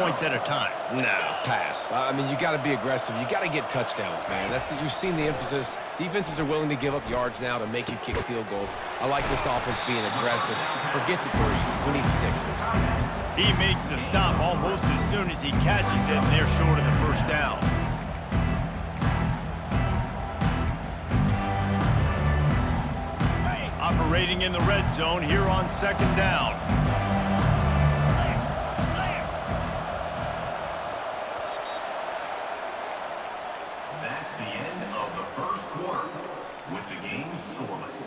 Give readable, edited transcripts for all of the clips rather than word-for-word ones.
points at a time. No, pass. I mean, you got to be aggressive. You got to get touchdowns, man. You've seen the emphasis. Defenses are willing to give up yards now to make you kick field goals. I like this offense being aggressive. Forget the threes. We need sixes. He makes the stop almost as soon as he catches it, and they're short of the first down. Operating in the red zone here on second down. That's the end of the first quarter, with the game scoreless.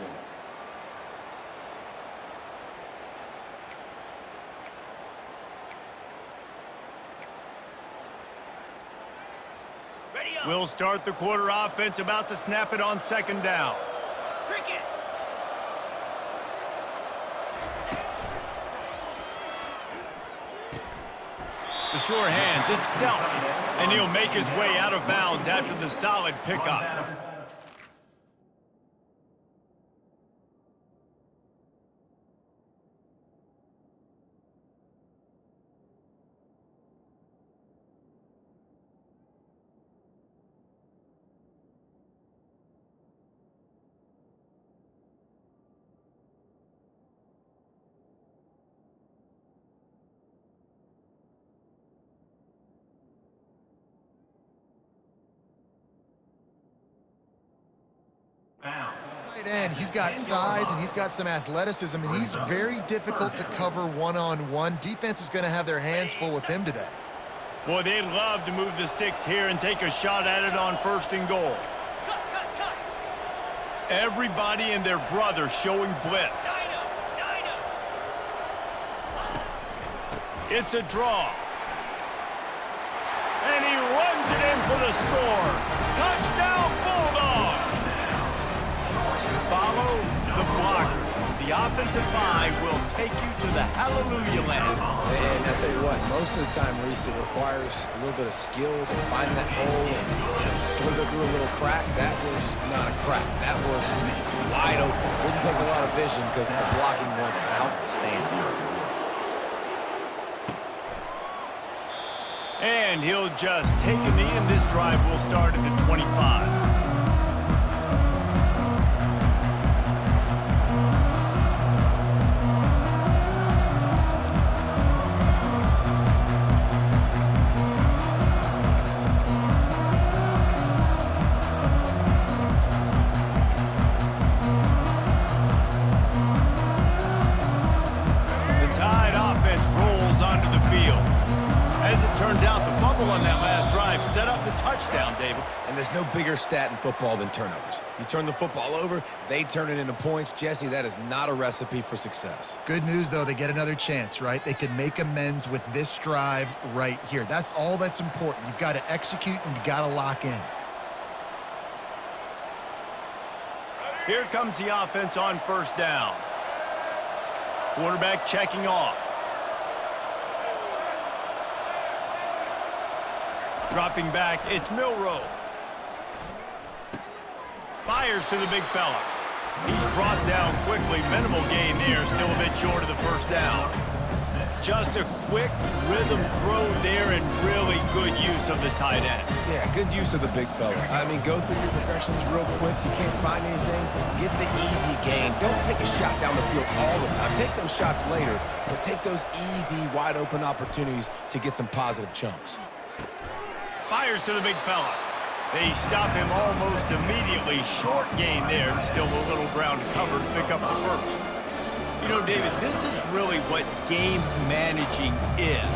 We'll start the quarter offense, about to snap it on second down. The sure hands, it's dealt. And he'll make his way out of bounds after the solid pickup. Tight end, he's got size and he's got some athleticism, and he's very difficult to cover one-on-one. Defense is going to have their hands full with him today. Boy, they'd love to move the sticks here and take a shot at it on first and goal. Everybody and their brother showing blitz. It's a draw. And he runs it in for the score. Touchdown, Bulldogs! Follow the blockers. The offensive line will take you to the hallelujah land. And I tell you what, most of the time, Reese, it requires a little bit of skill to find that hole and slither through a little crack. That was not a crack. That was wide open. Didn't take a lot of vision because the blocking was outstanding. And he'll just take a knee, and this drive will start at the 25. Set up the touchdown, David. And there's no bigger stat in football than turnovers. You turn the football over, they turn it into points. Jesse, that is not a recipe for success. Good news, though, they get another chance, right? They can make amends with this drive right here. That's all that's important. You've got to execute and you've got to lock in. Here comes the offense on first down. Quarterback checking off. Dropping back, it's Milrow. Fires to the big fella. He's brought down quickly. Minimal gain there, still a bit short of the first down. Just a quick rhythm throw there and really good use of the tight end. Yeah, good use of the big fella. I mean, go through your progressions real quick. You can't find anything. Get the easy gain. Don't take a shot down the field all the time. Take those shots later, but take those easy, wide-open opportunities to get some positive chunks. Fires to the big fella. They stop him almost immediately. Short gain there, and still a little ground cover to pick up the first. You know, David, this is really what game managing is.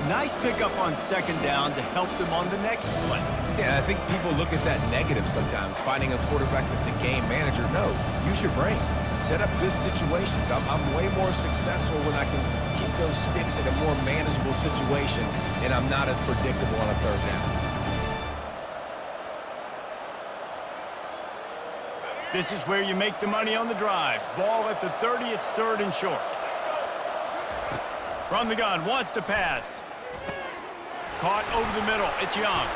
Nice pickup on second down to help them on the next play. Yeah, I think people look at that negative sometimes, finding a quarterback that's a game manager. No, use your brain. Set up good situations. I'm way more successful when I can keep those sticks in a more manageable situation, and I'm not as predictable on a third down. This is where you make the money on the drives. Ball at the 30, it's third and short. From the gun, wants to pass. Caught over the middle, it's Young.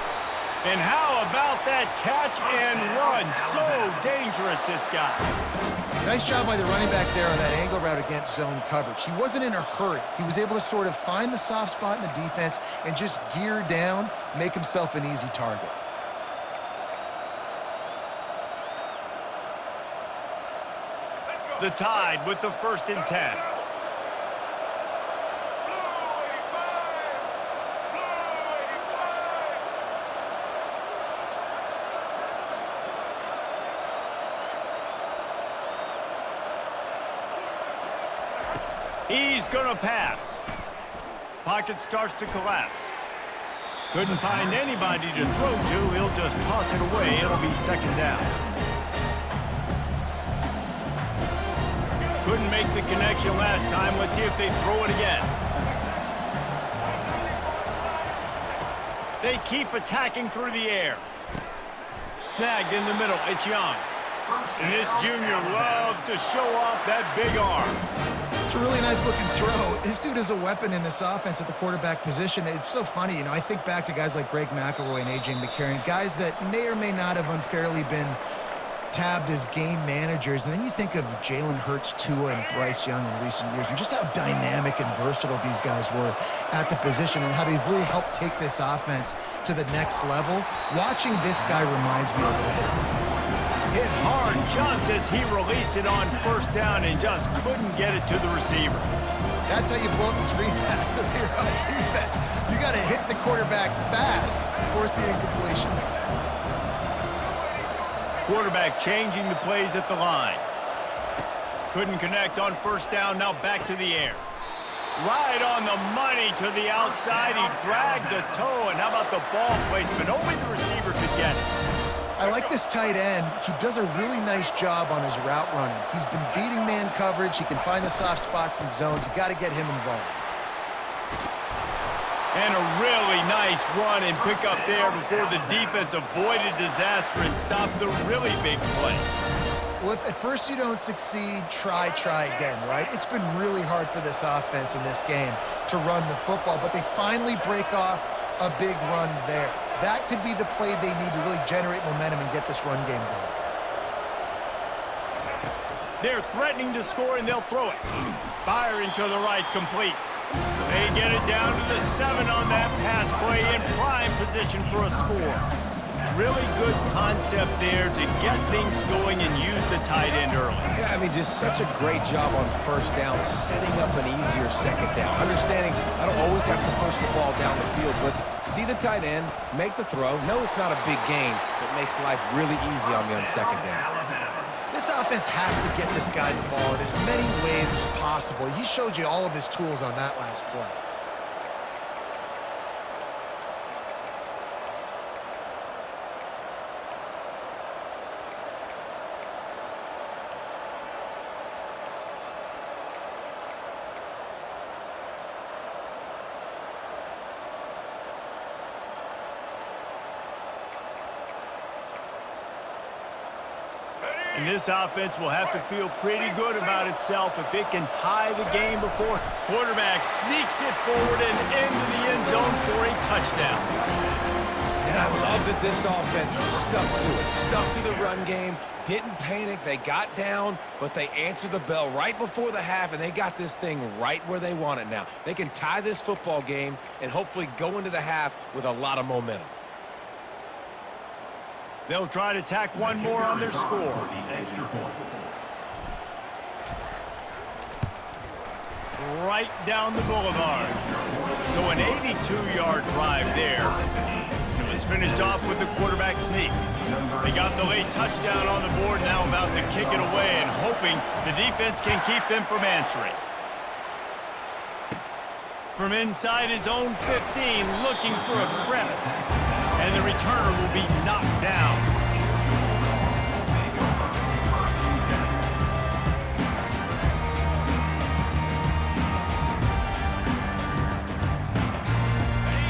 And how about that catch and run? So dangerous, this guy. Nice job by the running back there on that angle route against zone coverage. He wasn't in a hurry. He was able to sort of find the soft spot in the defense and just gear down, make himself an easy target. The Tide with the 1st and 10. He's gonna pass. Pocket starts to collapse. Couldn't find anybody to throw to. He'll just toss it away. It'll be 2nd down. Couldn't make the connection last time. Let's see if they throw it again. They keep attacking through the air. Snagged in the middle. It's Young. And this junior loves to show off that big arm. It's a really nice looking throw. This dude is a weapon in this offense at the quarterback position. It's so funny, you know, I think back to guys like Greg McElroy and A.J. McCarron, guys that may or may not have unfairly been tabbed as game managers. And then you think of Jalen Hurts, Tua, and Bryce Young in recent years, and just how dynamic and versatile these guys were at the position and how they've really helped take this offense to the next level. Watching this guy reminds me a little bit of that. Hit hard just as he released it on 1st down and just couldn't get it to the receiver. That's how you blow up the screen pass if you're on defense. You got to hit the quarterback fast, force the incompletion. Quarterback changing the plays at the line. Couldn't connect on 1st down, now back to the air. Right on the money to the outside. He dragged the toe, and how about the ball placement? Only the receiver could get it. I like this tight end. He does a really nice job on his route running. He's been beating man coverage. He can find the soft spots and zones. You got to get him involved. And a really nice run and pick up there before the defense avoided disaster and stopped the really big play. Well, if at first you don't succeed, try again, right? It's been really hard for this offense in this game to run the football, but they finally break off a big run there. That could be the play they need to really generate momentum and get this run game going. They're threatening to score, and they'll throw it. Firing to the right, complete. They get it down to the 7 on that pass play in prime position for a score. Really good concept there to get things going and use the tight end early. Yeah, I mean, just such a great job on 1st down, setting up an easier 2nd down. Understanding I don't always have to push the ball down the field, but see the tight end, make the throw. No, it's not a big gain, but makes life really easy on me on 2nd down. This offense has to get this guy the ball in as many ways as possible. He showed you all of his tools on that last play. And this offense will have to feel pretty good about itself if it can tie the game before quarterback sneaks it forward and into the end zone for a touchdown. And I love that this offense stuck to it, stuck to the run game, didn't panic. They got down, but they answered the bell right before the half, and they got this thing right where they want it now. They can tie this football game and hopefully go into the half with a lot of momentum. They'll try to tack one more on their score. Right down the boulevard. So an 82-yard drive there. It was finished off with the quarterback sneak. They got the late touchdown on the board, now about to kick it away and hoping the defense can keep them from answering. From inside his own 15, looking for a crevice. And the returner will be knocked down.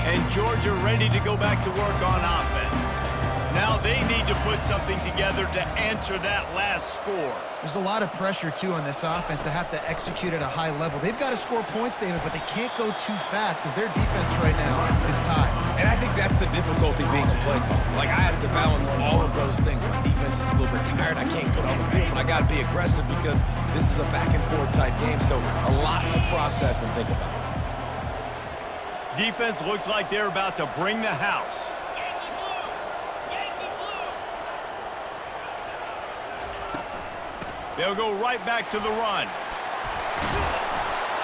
And Georgia ready to go back to work on offense. Now they need to put something together to answer that last score. There's a lot of pressure, too, on this offense to have to execute at a high level. They've got to score points, David, but they can't go too fast because their defense right now is tied. And I think that's the difficulty being a play caller. Like, I have to balance all of those things. My defense is a little bit tired. I can't put on the field, but I got to be aggressive because this is a back-and-forth type game, so a lot to process and think about. Defense looks like they're about to bring the house. They'll go right back to the run.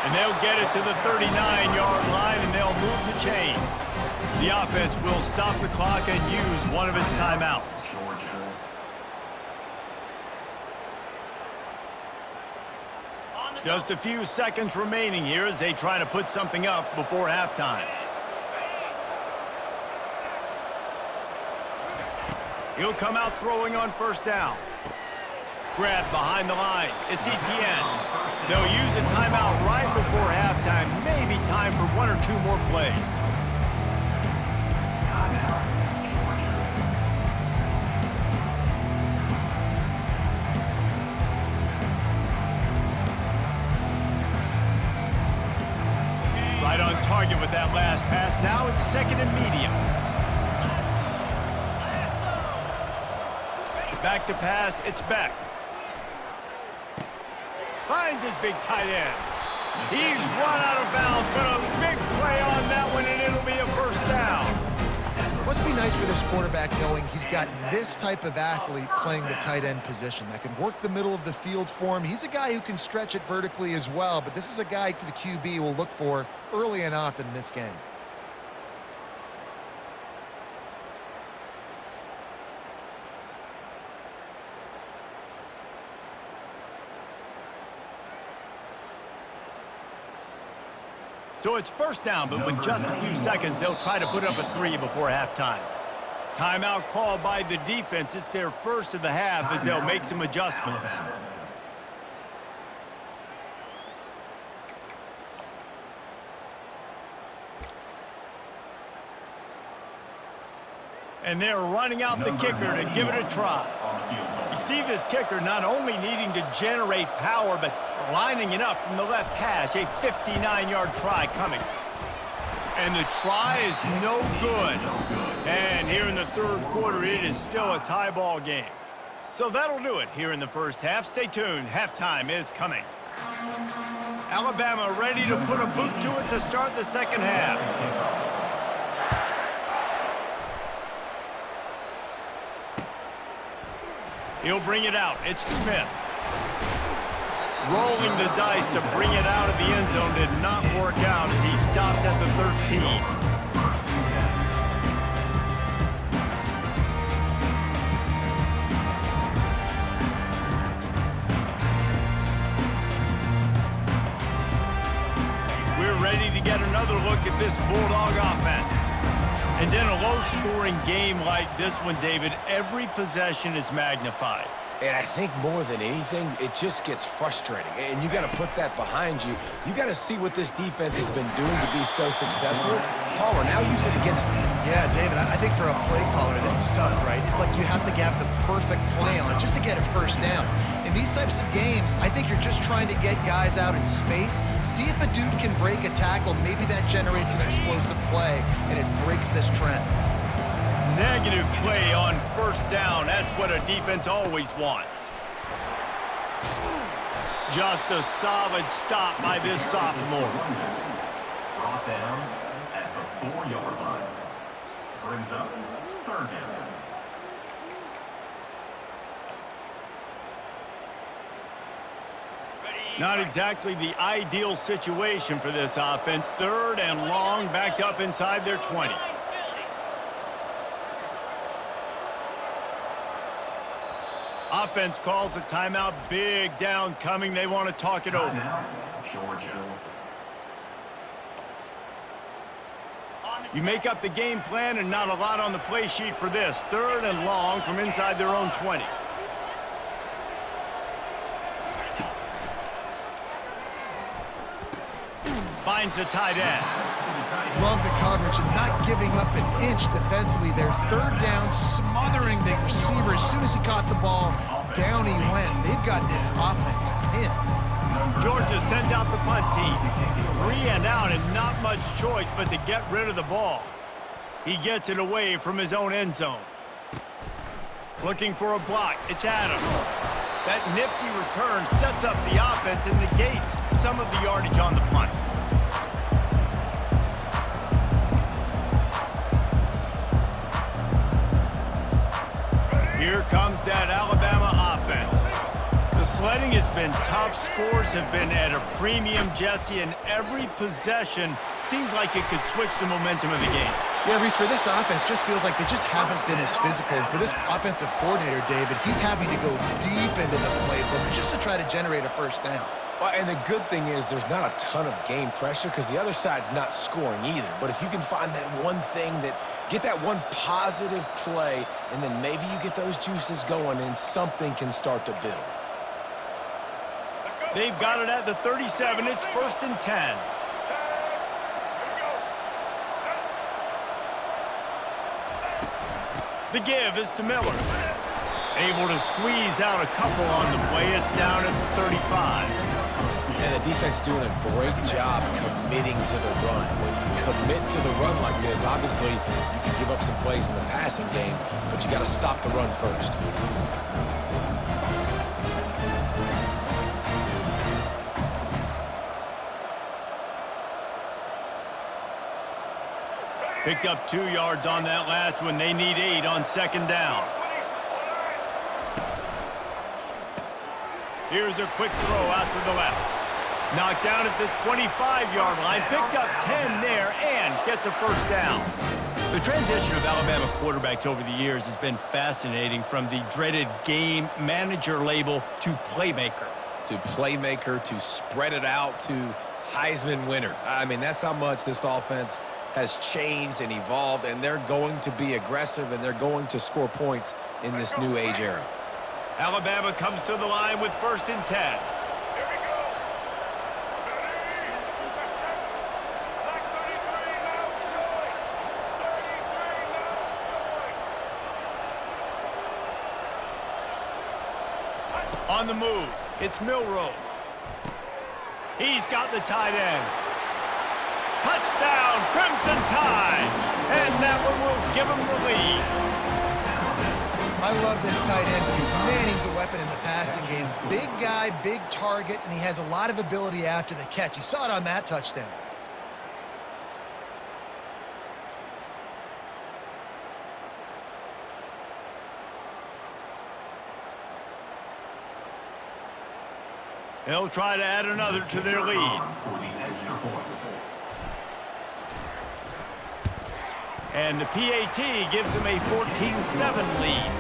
And they'll get it to the 39-yard line, and they'll move the chains. The offense will stop the clock and use one of its timeouts. Just a few seconds remaining here as they try to put something up before halftime. He'll come out throwing on first down. Grab behind the line. It's Etienne. They'll use a timeout right before halftime. Maybe time for one or two more plays. Right on target with that last pass. Now it's second and medium. Back to pass. It's Beck. Finds his big tight end. He's run out of bounds, but a big play on that one, and it'll be a first down. Must be nice for this quarterback knowing he's got this type of athlete playing the tight end position that can work the middle of the field for him. He's a guy who can stretch it vertically as well, but this is a guy the QB will look for early and often in this game. So it's first down, but with just a few seconds, they'll try to put up a 3 before halftime. Timeout called by the defense. It's their first of the half as they'll make some adjustments. And they're running out the kicker to give it a try. You see this kicker not only needing to generate power, but lining it up from the left hash. A 59-yard try coming. And the try is no good. And here in the third quarter, it is still a tie ball game. So that'll do it here in the first half. Stay tuned. Halftime is coming. Alabama ready to put a boot to it to start the second half. He'll bring it out. It's Smith. Rolling the dice to bring it out of the end zone did not work out as he stopped at the 13. We're ready to get another look at this Bulldog offense. And in a low-scoring game like this one, David, every possession is magnified. And I think more than anything, it just gets frustrating. And you got to put that behind you. You got to see what this defense has been doing to be so successful. Caller, now use it against them. Yeah, David, I think for a play caller, this is tough, right? It's like you have to have the perfect play on it just to get a first down. In these types of games, I think you're just trying to get guys out in space, see if a dude can break a tackle. Maybe that generates an explosive play, and it breaks this trend. Negative play on first down. That's what a defense always wants. Just a solid stop by this sophomore. Brought down at the 4-yard line. Brings up third down. Not exactly the ideal situation for this offense. Third and long, backed up inside their 20. Offense calls a timeout. Big down coming. They want to talk it over. Georgia. You make up the game plan and not a lot on the play sheet for this. Third and long from inside their own 20. Finds the tight end. Love the coverage and not giving up an inch defensively. They're third down, smothering the receiver. As soon as he caught the ball, down he went. They've got this offense pinned. Georgia sends out the punt team. 3 and out and not much choice but to get rid of the ball. He gets it away from his own end zone. Looking for a block. It's Adams. That nifty return sets up the offense and negates some of the yardage on the punt. Here comes that Alabama offense. The sledding has been tough. Scores have been at a premium, Jesse, and every possession seems like it could switch the momentum of the game. Yeah, Reese, for this offense, just feels like they just haven't been as physical. And for this offensive coordinator, David, he's having to go deep into the playbook just to try to generate a first down. Well, and the good thing is there's not a ton of game pressure because the other side's not scoring either. But if you can find that one thing get that one positive play, and then maybe you get those juices going and something can start to build. They've got it at the 37. It's 1st and 10. The give is to Miller. Able to squeeze out a couple on the play. It's down at the 35. And the defense doing a great job committing to the run. When you commit to the run like this, obviously you can give up some plays in the passing game, but you got to stop the run first. Picked up 2 yards on that last one. They need 8 on 2nd down. Here's a quick throw out to the left. Knocked down at the 25-yard line. Picked up 10 there and gets a 1st down. The transition of Alabama quarterbacks over the years has been fascinating, from the dreaded game manager label to playmaker. To playmaker, to spread it out, to Heisman winner. I mean, that's how much this offense has changed and evolved, and they're going to be aggressive, and they're going to score points in this new age era. Alabama comes to the line with 1st and 10. On the move, it's Milroe. He's got the tight end. Touchdown, Crimson Tide! And that one will give him the lead. I love this tight end because, man, he's a weapon in the passing game. Big guy, big target, and he has a lot of ability after the catch. You saw it on that touchdown. They'll try to add another to their lead. And the PAT gives them a 14-7 lead.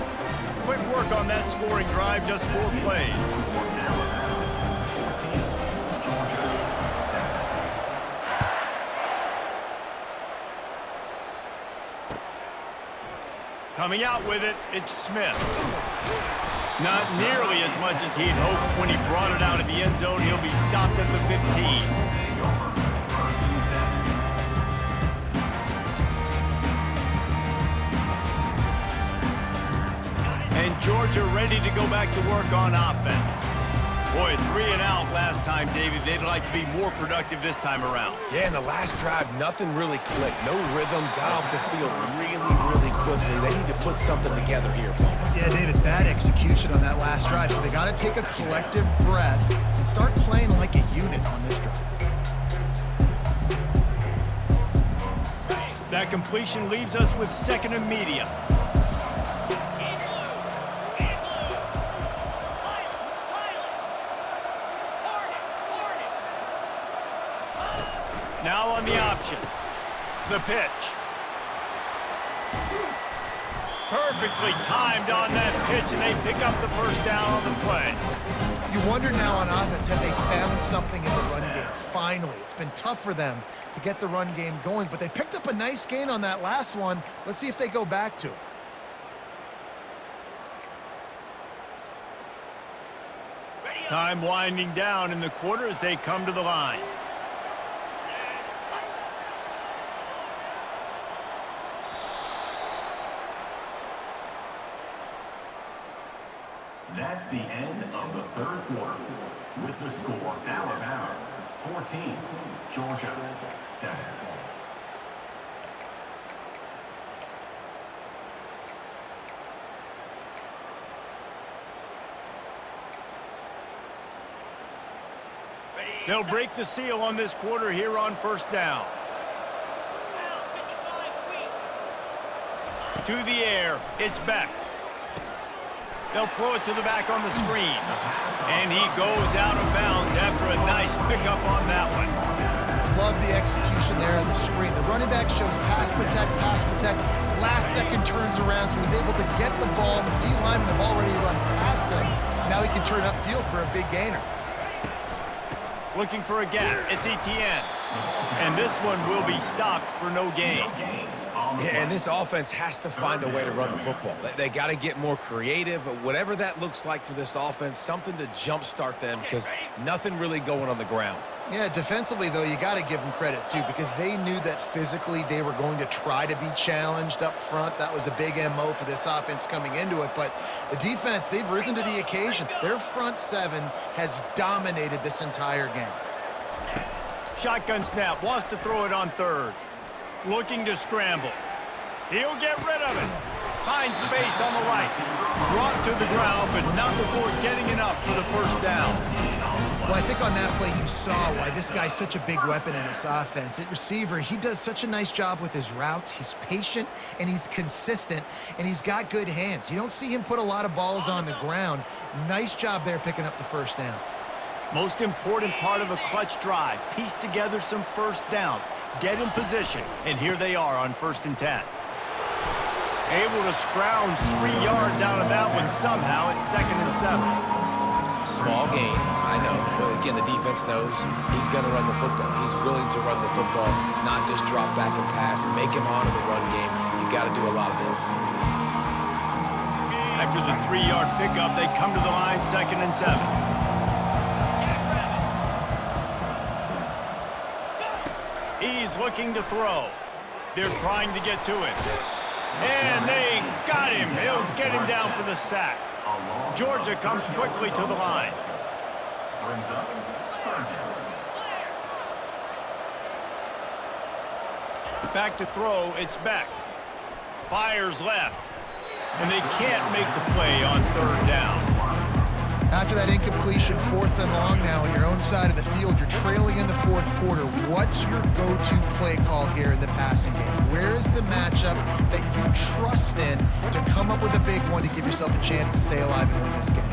Quick work on that scoring drive, just 4 plays. Coming out with it, it's Smith. Not nearly as much as he'd hoped when he brought it out of the end zone. He'll be stopped at the 15. And Georgia ready to go back to work on offense. Boy, 3 and out last time, David. They'd like to be more productive this time around. Yeah, in the last drive, nothing really clicked. No rhythm, got off the field really quickly. They need to put something together here, Paul. Yeah, David, bad execution on that last drive, so they got to take a collective breath and start playing like a unit on this drive. That completion leaves us with 2nd and medium. Now on the option. The pitch. Perfectly timed on that pitch, and they pick up the 1st down on the play. You wonder now on offense, have they found something in the run game? Finally, it's been tough for them to get the run game going, but they picked up a nice gain on that last one. Let's see if they go back to it. Time winding down in the quarter as they come to the line. That's the end of the 3rd quarter. With the score, Alabama 14, Georgia 7. They'll break the seal on this quarter here on first down. To the air, it's Beck. They'll throw it to the back on the screen. And he goes out of bounds after a nice pickup on that one. Love the execution there on the screen. The running back shows pass protect, last second turns around, so he's able to get the ball. The D-linemen have already run past him. Now he can turn upfield for a big gainer. Looking for a gap, it's Etienne. And this one will be stopped for no gain. Yeah, and this offense has to find a way to run the football. They got to get more creative, whatever that looks like for this offense, something to jumpstart them because nothing really going on the ground. Yeah, defensively, though, you got to give them credit, too, because they knew that physically they were going to try to be challenged up front. That was a big MO for this offense coming into it. But the defense, they've risen to the occasion. Their front seven has dominated this entire game. Shotgun snap, wants to throw it on third. Looking to scramble. He'll get rid of it. Finds space on the right. Brought to the ground, but not before getting enough for the first down. Well, I think on that play you saw why this guy's such a big weapon in this offense. At receiver, he does such a nice job with his routes. He's patient, and he's consistent, and he's got good hands. You don't see him put a lot of balls on the ground. Nice job there picking up the first down. Most important part of a clutch drive. Piece together some first downs. Get in position, and here they are on 1st and 10. Able to scrounge 3 yards out of that one somehow at 2nd and 7. Small gain, I know, but again, the defense knows he's going to run the football. He's willing to run the football, not just drop back and pass, make him honor the run game. You got to do a lot of this. After the 3-yard pickup, they come to the line 2nd and 7. He's looking to throw. They're trying to get to it. And they got him. He'll get him down for the sack. Georgia comes quickly to the line. Brings up 3rd down. Back to throw, it's Beck. Fires left. And they can't make the play on 3rd down. After that incompletion, 4th and long now on your own side of the field, you're trailing in the 4th quarter. What's your go-to play call here in the passing game? Where is the matchup that you trust in to come up with a big one to give yourself a chance to stay alive and win this game?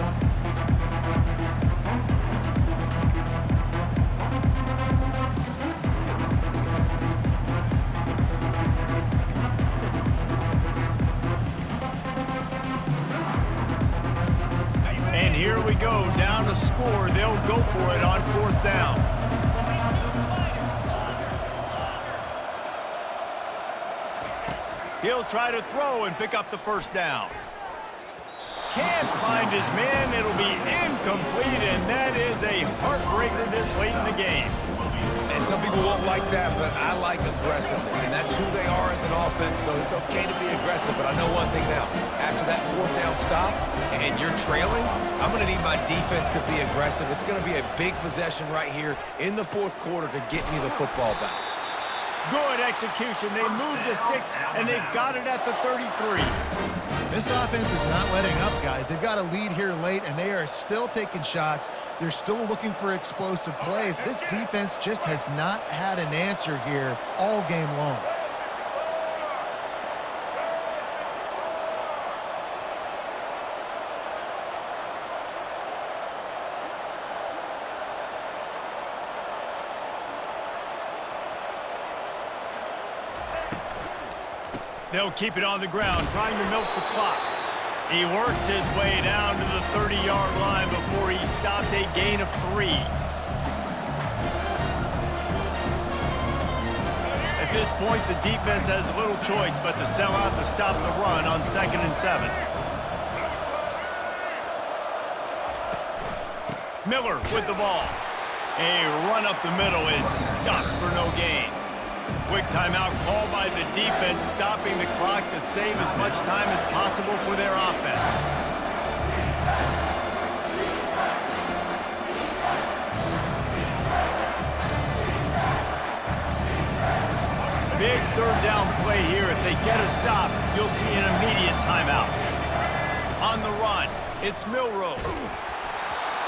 And here we go, down to score. They'll go for it on 4th down. He'll try to throw and pick up the first down. Can't find his man. It'll be incomplete, and that is a heartbreaker this late in the game. And some people won't like that, but I like aggressiveness, and that's who they are as an offense, so it's okay to be aggressive. But I know one thing now. After that 4th down stop and you're trailing, I'm going to need my defense to be aggressive. It's going to be a big possession right here in the 4th quarter to get me the football back. Good execution. They move the sticks, and they've got it at the 33. This offense is not letting up, guys. They've got a lead here late, and they are still taking shots. They're still looking for explosive plays. This defense just has not had an answer here all game long. They'll keep it on the ground, trying to milk the clock. He works his way down to the 30-yard line before he stopped a gain of 3. At this point, the defense has little choice but to sell out to stop the run on 2nd and 7. Miller with the ball. A run up the middle is stopped for no gain. Quick timeout called by the defense, stopping the clock to save as much time as possible for their offense. Big 3rd down play here. If they get a stop, you'll see an immediate timeout. On the run, it's Milroe.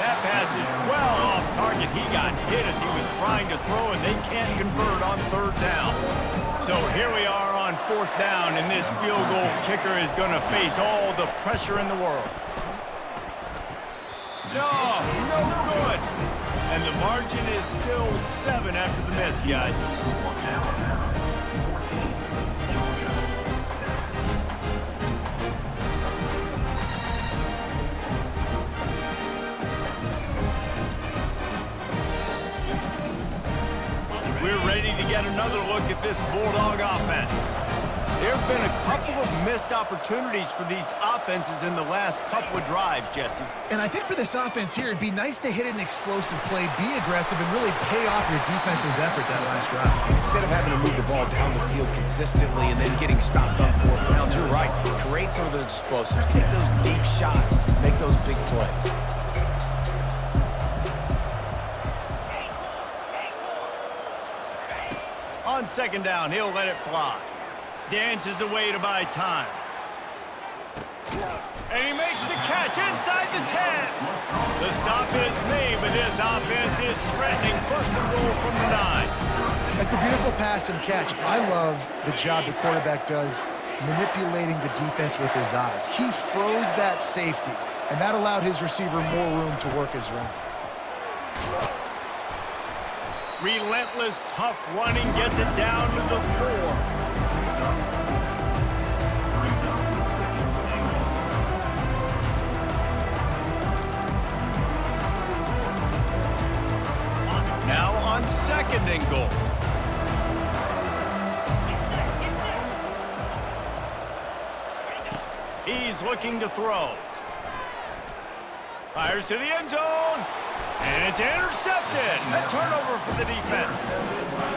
That pass is well off target. He got hit as he was trying to throw, and they can't convert on third down. So here we are on fourth down, and this field goal kicker is going to face all the pressure in the world. No good. And the margin is still 7 after the miss, guys. We're ready to get another look at this Bulldog offense. There have been a couple of missed opportunities for these offenses in the last couple of drives, Jesse. And I think for this offense here, it'd be nice to hit an explosive play, be aggressive, and really pay off your defense's effort that last drive. And instead of having to move the ball down the field consistently and then getting stopped on fourth downs, you're right. Create some of those explosives. Take those deep shots. Make those big plays. On second down, he'll let it fly. Dances away to buy time. And he makes the catch inside the 10. The stop is made, but this offense is threatening first and goal from the 9. That's a beautiful pass and catch. I love the job the quarterback does manipulating the defense with his eyes. He froze that safety, and that allowed his receiver more room to work his route. Relentless, tough running gets it down to the 4. Now on second and goal. He's looking to throw. Fires to the end zone. And it's intercepted. A turnover for the defense.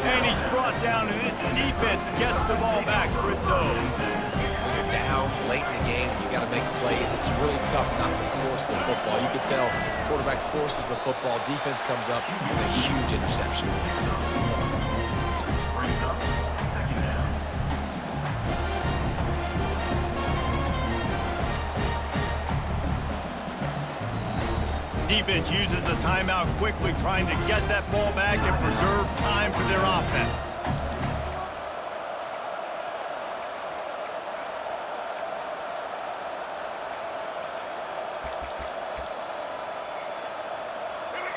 And he's brought down, and this defense gets the ball back for its own. When you're down late in the game, you got to make plays. It's really tough not to force the football. You can tell quarterback forces the football. Defense comes up with a huge interception. Brings up second down. Defense uses a timeout quickly, trying to get that ball back and preserve time for their offense.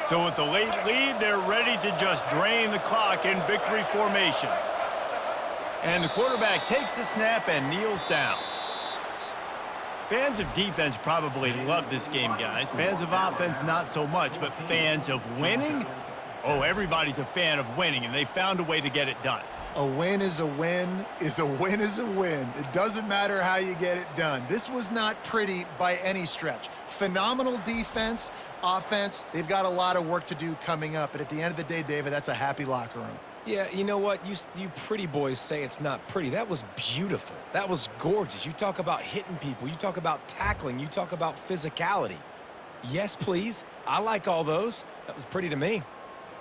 So with the late lead, they're ready to just drain the clock in victory formation. And the quarterback takes the snap and kneels down. Fans of defense probably love this game, guys. Fans of offense, not so much. But fans of winning? Oh, everybody's a fan of winning, and they found a way to get it done. A win is a win is a win is a win. It doesn't matter how you get it done. This was not pretty by any stretch. Phenomenal defense, offense. They've got a lot of work to do coming up. But at the end of the day, David, that's a happy locker room. Yeah, you know what? You pretty boys say it's not pretty. That was beautiful. That was gorgeous. You talk about hitting people. You talk about tackling. You talk about physicality. Yes, please. I like all those. That was pretty to me.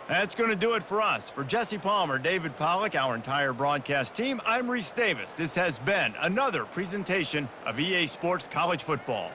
That's going to do it for us. For Jesse Palmer, David Pollack, our entire broadcast team, I'm Reese Davis. This has been another presentation of EA Sports College Football.